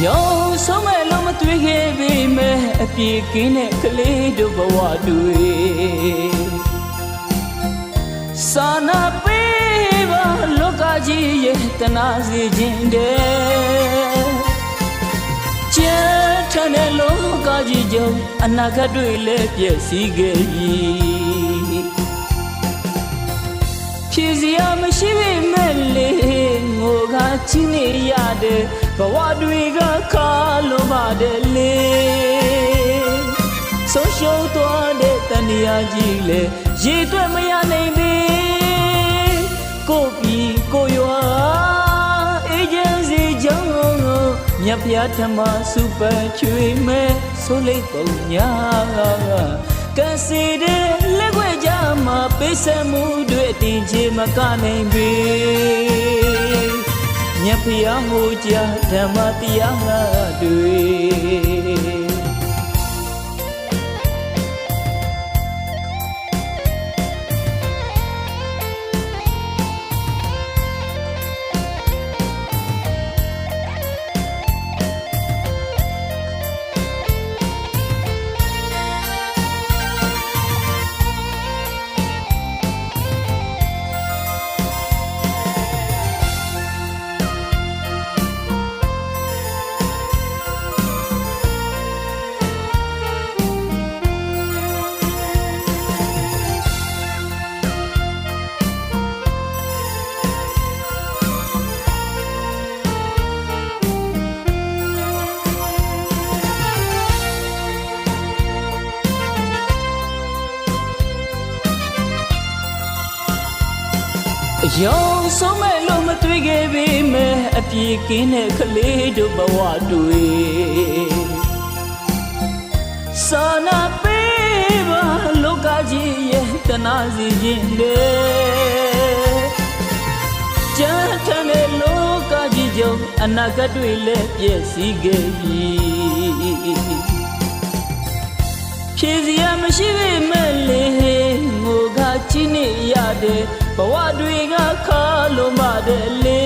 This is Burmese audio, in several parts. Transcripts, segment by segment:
ရောဆုံးမဲ့လုံးမတွေ့ခဲ့ပေမဲ့အပြေကင်းတဲ့ကလေးတို့ဘဝတွေစာနာပေးပါလောကကြီးရဲ့တနာစီခြင်းတဲ့ကျန်ထန်တဲ့လောကကြီးကြောင့်အနာဂတ်တွေလည်းပြည့်စည်ခဲ့ပြီဖြည့်စရာမရှိပေမဲ့လေငိုကချင်းနေရတဲ့ဘဝတွေကခါလိုပါတယ်လေဆုံးရှုံးသွားတဲ့တန်ရာကြီးလေရေတွက်မရနိုင်သေးကိုပြီးကိုရွာအေဂျင်စီကြောင့်မြတ်ဖျားဓမ္မစုပချွေမဲ့ဆိုလိုက်ပုံညာကစီတဲ့လက်ွက်ကြမှာပေးဆက်မှုတွေတင်ချေမကနိုင်ပေမြတ်ဖျားဟူကြဓမ္မတရားတွေရောဆုံးမဲ့လို့မတွေ့ခဲ့ပေမဲ့အပြေကင်းတဲ့ကလေးတို့ဘဝတွေစာနာပေးပါလောကကြီးရဲ့တနာစီခြင်းတဲ့ကျန်တဲ့လောကကြီးကြောင့်အနာဂတ်တွေလည်းပြည့်စည်ခဲ့ပြီဖြည့်စရာမရှိပေမဲ့လေငိုကချင်းနေရတဲ့ဘဝတွေကခါလုံးပါတယ်လေ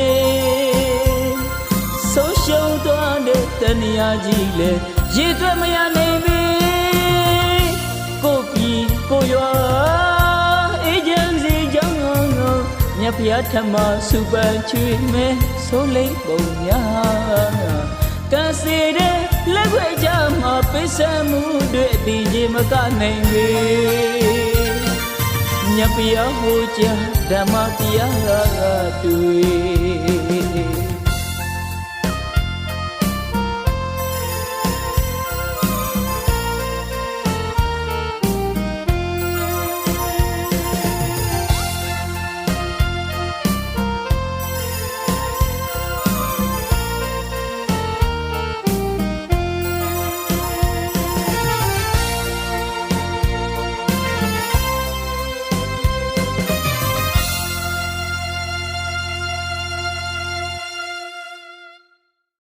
ဆုံးရှုံးသွားတဲ့တဏှာကြီးလေရေတွက်မရနိုင်ပေကိုပြီးကိုရွာအေဂျင်စီကြောင့်မြတ်ဖျားဓမ္မစုပချွေမဲ့ဆိုလိုက်ပုံညာကစီတဲ့လက်ွက်ကြမှာပေးဆက်မှုတွေအတိအကျမကနိုင်ပေမြတ်ဖျားဟူကြဓမ္မတရားတွေ